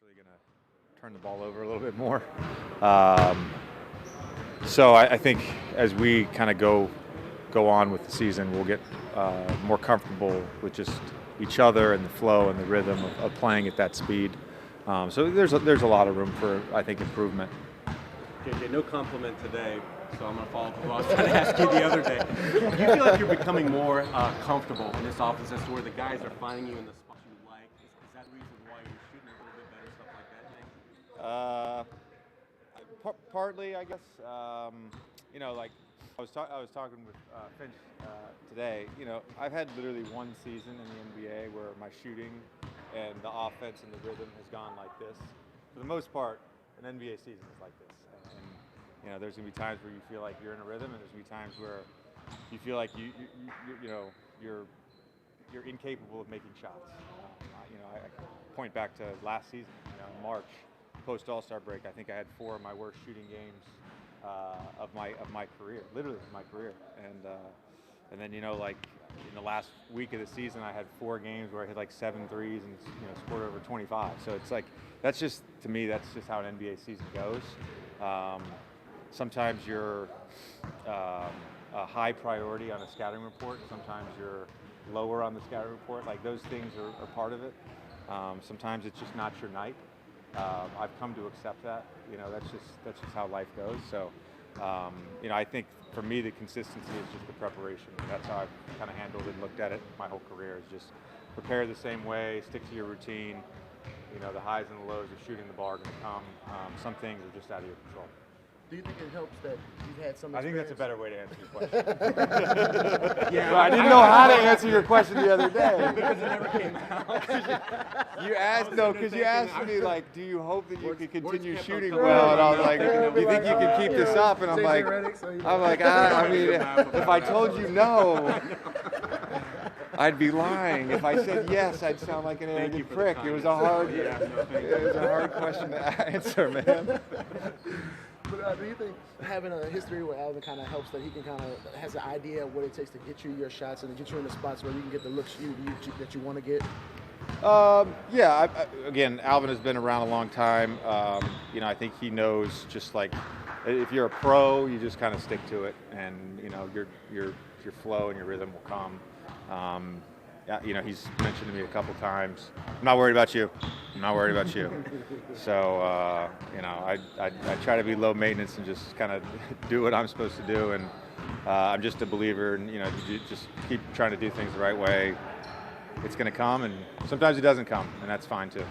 really going to turn the ball over a little bit more. So I think as we kind of go on with the season, we'll get more comfortable with just each other and the flow and the rhythm of playing at that speed. So there's a lot of room for, I think, improvement. JJ, no compliment today, so I'm going to follow up with what I was trying to ask you the other day. Do you feel like you're becoming more comfortable in this offense as to where the guys are finding you in the spots you like? Is that the reason why you're shooting a little bit better, stuff like that, Nick? Partly, I guess. Like I was talking with Finch today. I've had literally one season in the NBA where my shooting and the offense and the rhythm has gone like this. For the most part, an NBA season is like this. And there's gonna be times where you feel like you're in a rhythm, and there's gonna be times where you feel like you're incapable of making shots. I point back to last season. In March, post All-Star break, I think I had 4 of my worst shooting games of my career, literally my career. And then like in the last week of the season, I had 4 games where I hit like 7 threes and scored over 25. So it's like that's just how an NBA season goes. Sometimes you're a high priority on a scouting report. Sometimes you're lower on the scouting report. Like those things are part of it. Sometimes it's just not your night. I've come to accept that. That's just how life goes. So, I think for me the consistency is just the preparation. That's how I've kind of handled it and looked at it my whole career. Is just prepare the same way, stick to your routine. The highs and the lows of shooting the ball are going to come. Some things are just out of your control. Do you think it helps that you've had some experience? I think that's a better way to answer your question. Yeah, well, I didn't know how to answer your question the other day. Because it never came out. You asked me, like, do you hope that you could continue kept on shooting coming well? out. And I was like, do you think you can keep this up? And I'm like, I mean, if I told you no, I'd be lying. If I said yes, I'd sound like an arrogant prick. It was a hard question to answer, man. But do you think having a history where Alvin kind of helps that he can has an idea of what it takes to get you your shots and to get you in the spots where you can get the looks that you want to get? Yeah. Again, Alvin has been around a long time. I think he knows just like if you're a pro, you just kind of stick to it, and your flow and your rhythm will come. He's mentioned to me a couple times, I'm not worried about you. So, I try to be low maintenance and just kind of do what I'm supposed to do. And I'm just a believer, and you just keep trying to do things the right way. It's going to come, and sometimes it doesn't come, and that's fine too.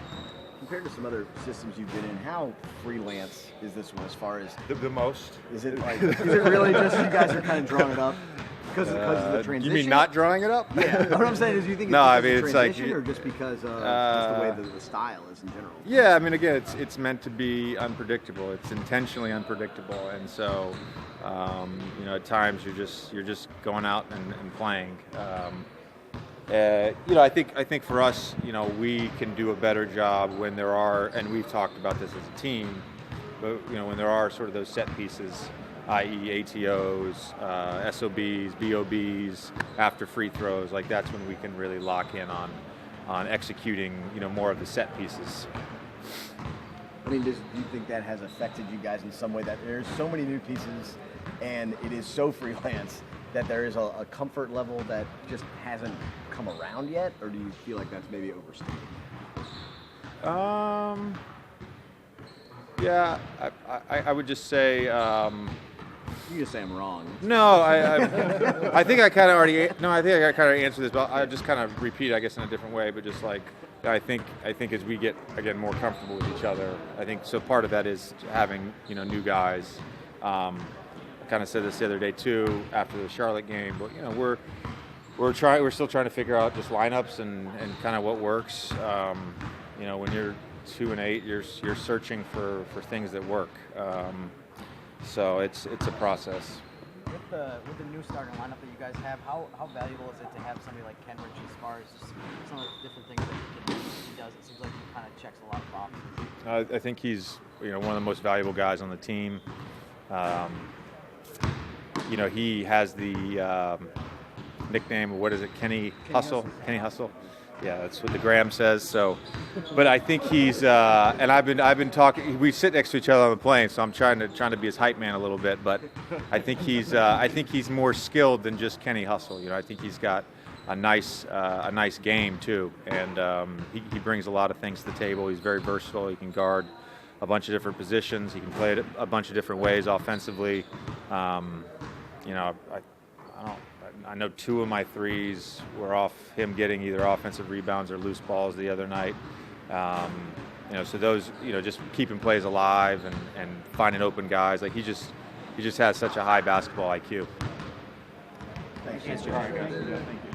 Compared to some other systems you've been in, how freelance is this one as far as The most. Is it really just you guys are kind of drawing it up? Because of the transition? You mean not drawing it up? Yeah. What I'm saying is, do you think it's transition or just because of just the way the style is in general? Yeah, I mean, again, it's meant to be unpredictable. It's intentionally unpredictable, and so at times you're just going out and playing. I think for us, we can do a better job when there are, and we've talked about this as a team, but when there are sort of those set pieces, i.e. ATOs, SOBs, BOBs, after free throws, like that's when we can really lock in on executing, more of the set pieces. I mean, do you think that has affected you guys in some way, that there's so many new pieces and it is so freelance that there is a comfort level that just hasn't come around yet, or do you feel like that's maybe overstated? Yeah, I would just say. You just say I'm wrong. No, I think I kind of already. No, I think I kind of answered this, but I just kind of repeat, I guess, in a different way. But just like I think as we get again more comfortable with each other, I think so. Part of that is having new guys. I kind of said this the other day too after the Charlotte game, but we're still trying to figure out just lineups and kind of what works. When you're 2 and 8, you're searching for things that work. So it's a process. With the new starting lineup that you guys have, how valuable is it to have somebody like Kenrich as far as just some of the different things that he does? It seems like he kind of checks a lot of boxes. I think he's one of the most valuable guys on the team. He has the nickname, what is it, Kenny Hustle. Yeah, that's what the gram says. So, but I think he's and I've been talking. We sit next to each other on the plane, so I'm trying to be his hype man a little bit. But I think he's more skilled than just Kenny Hustle. You know, I think he's got a nice game too, and he brings a lot of things to the table. He's very versatile. He can guard a bunch of different positions. He can play it a bunch of different ways offensively. You know, I know 2 of my threes were off him getting either offensive rebounds or loose balls the other night. You know, so those, you know, just keeping plays alive and finding open guys. Like he just has such a high basketball IQ. Thanks. All right, guys. Yeah, thank you.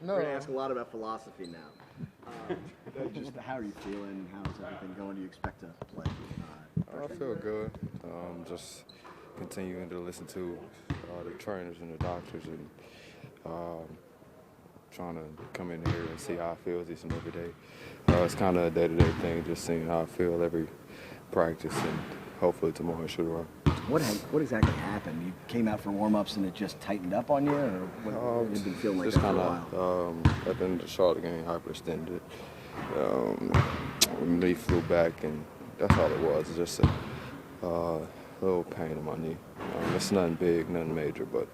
No. We're gonna ask a lot about philosophy now. Just how are you feeling? How's everything going? Do you expect to play? I feel good. Just continuing to listen to the trainers and the doctors, and trying to come in here and see how I feel each and every day. It's kind of a day-to-day thing, just seeing how I feel every practice, and hopefully tomorrow it should run. What exactly happened? You came out for warm-ups and it just tightened up on you, or what you've been feeling like just that for a kind while? of at the end of the Charlotte game, hyperextended. Knee flew back, and that's all it was. Just a little pain in my knee. It's nothing big, nothing major, but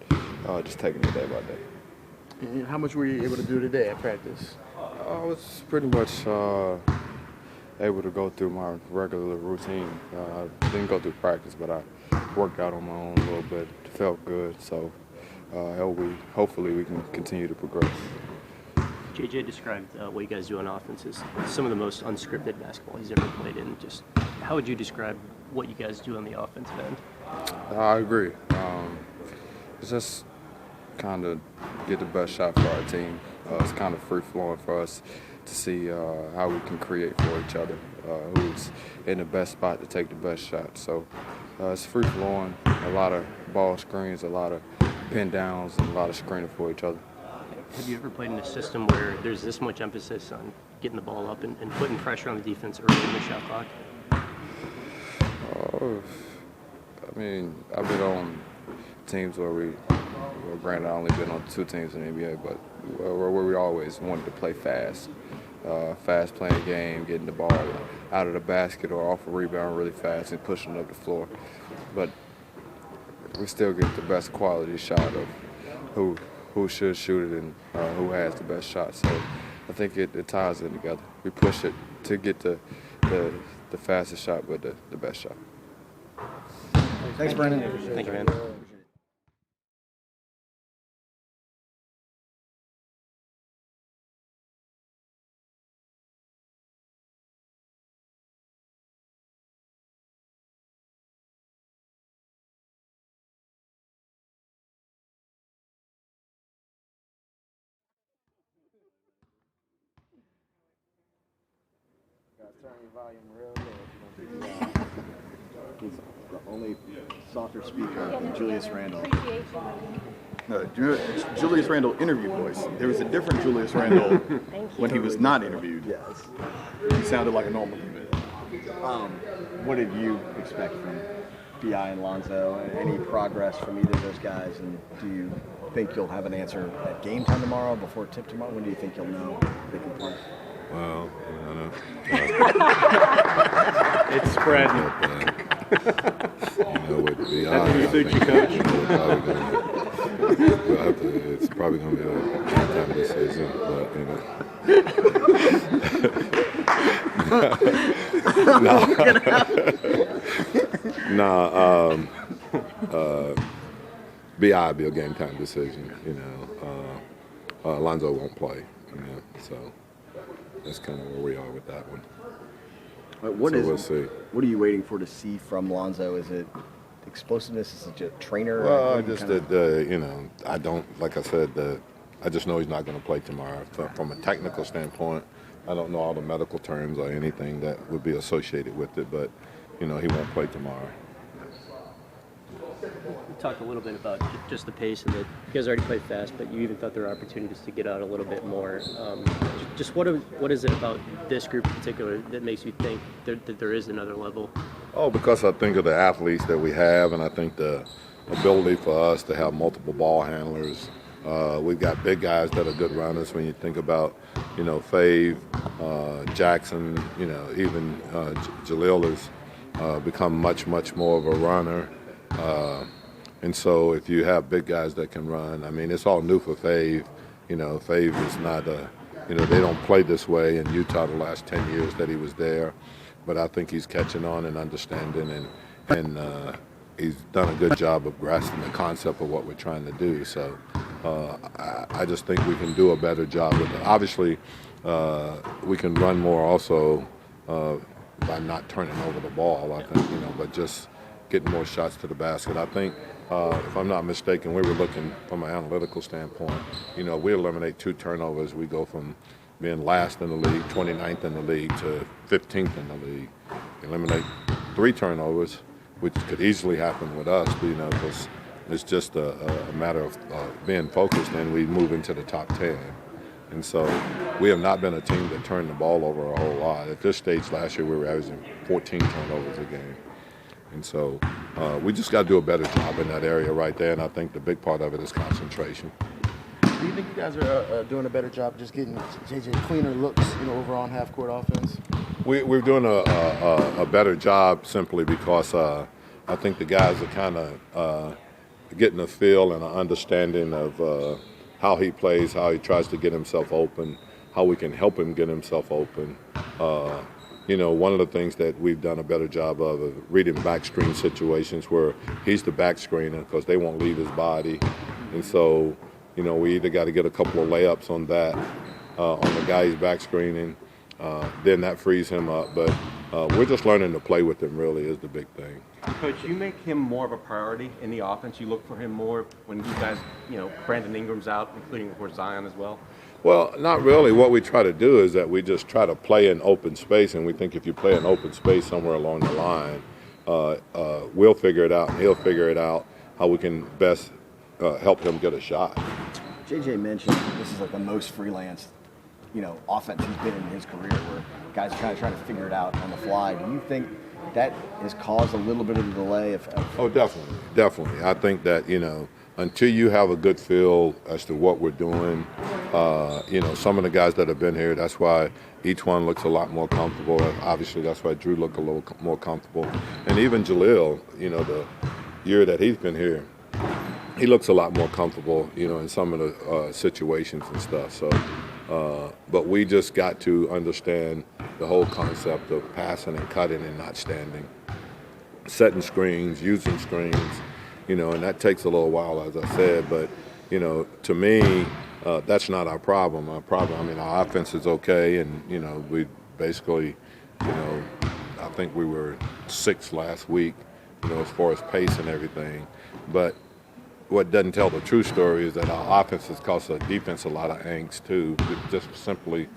just taking it day by day. And how much were you able to do today at practice? I was pretty much able to go through my regular routine. I didn't go through practice, but I worked out on my own a little bit. It felt good, so hopefully we can continue to progress. JJ described what you guys do on offense as some of the most unscripted basketball he's ever played in. Just how would you describe what you guys do on the offensive end? I agree. It's just kind of get the best shot for our team. It's kind of free-flowing for us to see how we can create for each other, who's in the best spot to take the best shot. So it's free-flowing, a lot of ball screens, a lot of pin downs, and a lot of screening for each other. Have you ever played in a system where there's this much emphasis on getting the ball up and putting pressure on the defense early in the shot clock? I mean, I've been on teams where well, granted, I've only been on 2 teams in the NBA, but where we always wanted to play fast. Fast playing game, getting the ball out of the basket or off a rebound really fast and pushing it up the floor. But we still get the best quality shot of who should shoot it and who has the best shot. So I think it ties in together. We push it to get the fastest shot, but the best shot. Thanks, Brandon. Thank you, man. Turn your volume real low. He's the only softer speaker than Julius Randle. Julius Randle interview voice. There was a different Julius Randle when he was not interviewed. Yes. He sounded like a normal human. What did you expect from BI and Lonzo? Any progress from either of those guys? And do you think you'll have an answer at game time tomorrow, before tip tomorrow? When do you think you'll know if they can play? Well, I don't know. It's spread. With the That's when you suit you, coach. It's probably going to be a time decision, but BI be a game time decision. Lonzo won't play. So that's kind of where we are with that one. We'll see. What are you waiting for to see from Lonzo? Is it explosiveness? Is it just trainer? Well, just that I don't, like I said, I just know he's not going to play tomorrow. From a technical standpoint, I don't know all the medical terms or anything that would be associated with it, but he won't play tomorrow. We talked a little bit about just the pace of it. You guys already played fast, but you even thought there were opportunities to get out a little bit more. Just what is it about this group in particular that makes you think that there is another level? Oh, because I think of the athletes that we have, and I think the ability for us to have multiple ball handlers. We've got big guys that are good runners. When you think about, Fave, Jackson, even Jalil has become much more of a runner. And so if you have big guys that can run, I mean, it's all new for Fave. Fave is not they don't play this way in Utah the last 10 years that he was there. But I think he's catching on and understanding, and he's done a good job of grasping the concept of what we're trying to do. So I just think we can do a better job with it. Obviously, we can run more also by not turning over the ball, I think, but just getting more shots to the basket. I think if I'm not mistaken, we were looking from an analytical standpoint. We eliminate 2 turnovers. We go from being last in the league, 29th in the league, to 15th in the league. Eliminate 3 turnovers, which could easily happen with us, because it's just a matter of being focused, and we move into the top 10. And so we have not been a team that turned the ball over a whole lot. At this stage last year, we were averaging 14 turnovers a game. And so we just got to do a better job in that area right there, and I think the big part of it is concentration. Do you think you guys are doing a better job just getting JJ cleaner looks, overall on half-court offense? We're doing a better job simply because I think the guys are kind of getting a feel and an understanding of how he plays, how he tries to get himself open, how we can help him get himself open. One of the things that we've done a better job of reading back screen situations where he's the back screener because they won't leave his body. And so, we either got to get a couple of layups on that, on the guy he's back screening, then that frees him up. But we're just learning to play with him, really, is the big thing. Coach, you make him more of a priority in the offense. You look for him more when you guys, Brandon Ingram's out, including, of course, Zion as well. Well, not really. What we try to do is that we just try to play in open space, and we think if you play in open space somewhere along the line, we'll figure it out, and he'll figure it out how we can best help him get a shot. JJ mentioned this is like the most freelance, offense he's been in his career, where guys are trying to figure it out on the fly. Do you think that has caused a little bit of a delay? Oh, definitely. I think that, until you have a good feel as to what we're doing, some of the guys that have been here, that's why each one looks a lot more comfortable. Obviously, that's why Drew looked a little more comfortable. And even Jaleel, the year that he's been here, he looks a lot more comfortable, in some of the situations and stuff. So, but we just got to understand the whole concept of passing and cutting and not standing, setting screens, using screens, and that takes a little while, as I said. But, to me, that's not our problem. Our offense is okay, and, we basically, I think we were 6th last week, as far as pace and everything. But what doesn't tell the true story is that our offense has cost our defense a lot of angst, too, just simply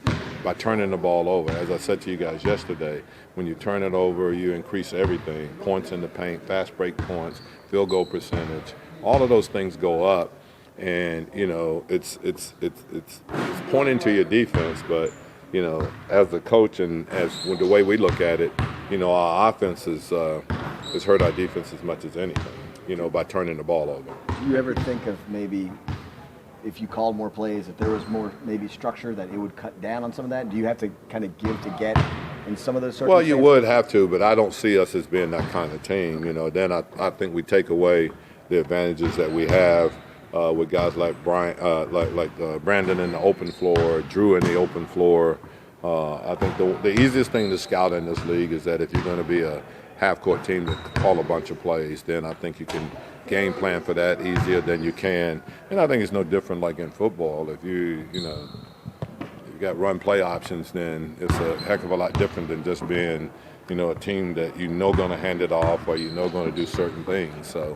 by turning the ball over. As I said to you guys yesterday, when you turn it over, you increase everything, points in the paint, fast break points, field goal percentage, all of those things go up. And, it's pointing to your defense, but, as a coach and as the way we look at it, our offense has hurt our defense as much as anything, by turning the ball over. Do you ever think of maybe if you called more plays, if there was more maybe structure, that it would cut down on some of that? Do you have to kind of give to get in some of those circumstances? Well, you would have to, but I don't see us as being that kind of team. Then I think we take away the advantages that we have with guys like Brandon in the open floor, Drew in the open floor. I think the easiest thing to scout in this league is that if you're going to be a half-court team that call a bunch of plays, then I think you can game plan for that easier than you can. And I think it's no different like in football. If you got run play options, then it's a heck of a lot different than just being, a team that going to hand it off or going to do certain things. So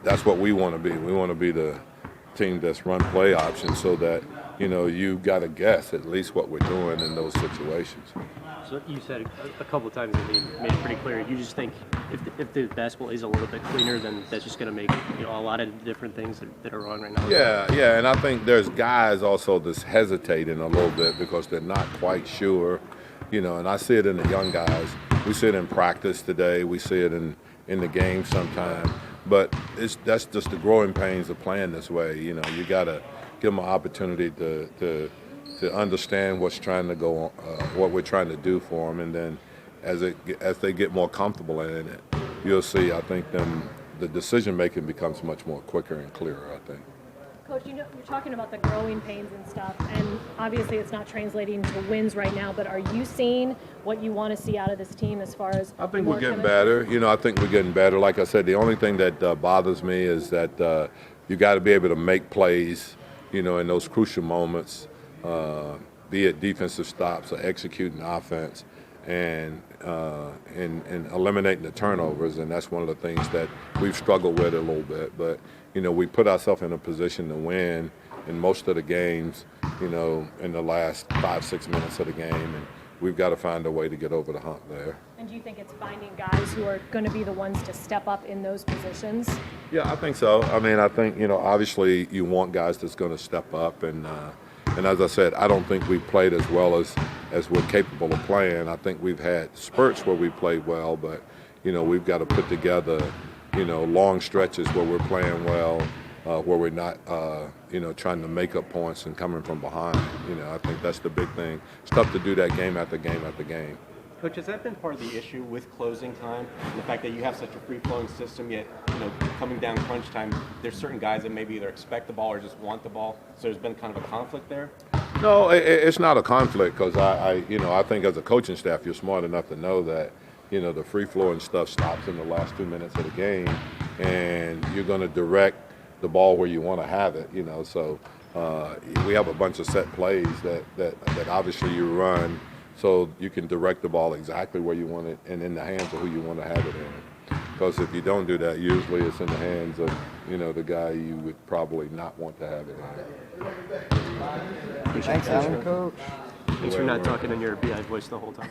that's what we want to be. We want to be the team that's run play options so that, you've got to guess at least what we're doing in those situations. So you said a couple of times, made it pretty clear. You just think if the basketball is a little bit cleaner, then that's just going to make a lot of different things that are wrong right now. Yeah, and I think there's guys also that's hesitating a little bit because they're not quite sure, and I see it in the young guys. We see it in practice today. We see it in the game sometime. But that's just the growing pains of playing this way. You got to give them an opportunity to understand what's trying to go on, what we're trying to do for them, and then as they get more comfortable in it, you'll see. I think the decision making becomes much more quicker and clearer. I think. Coach, you're talking about the growing pains and stuff, and obviously it's not translating to wins right now. But are you seeing what you want to see out of this team as far as? I think we're getting better. I think we're getting better. Like I said, the only thing that bothers me is that you got to be able to make plays, in those crucial moments. Be it defensive stops or executing offense. and eliminating the turnovers, and that's one of the things that we've struggled with a little bit. But we put ourselves in a position to win in most of the games, in the last 5-6 minutes of the game, and we've got to find a way to get over the hump there. And do you think it's finding guys who are going to be the ones to step up in those positions? Yeah, I think so. I mean, I think obviously you want guys that's going to step up, and as I said, I don't think we've played as well as we're capable of playing. I think we've had spurts where we played well, but we've got to put together long stretches where we're playing well, where we're not trying to make up points and coming from behind. I think that's the big thing. It's tough to do that game after game after game. Coach, has that been part of the issue with closing time? And the fact that you have such a free-flowing system, yet coming down crunch time, there's certain guys that maybe either expect the ball or just want the ball. So there's been kind of a conflict there. No, it's not a conflict, because I think as a coaching staff, you're smart enough to know that the free-flowing stuff stops in the last 2 minutes of the game, and you're going to direct the ball where you want to have it. So we have a bunch of set plays that obviously you run, so you can direct the ball exactly where you want it and in the hands of who you want to have it in. Because if you don't do that, usually it's in the hands of the guy you would probably not want to have it in. Thanks, Alan. Coach. Thanks for not talking in your BI voice the whole time.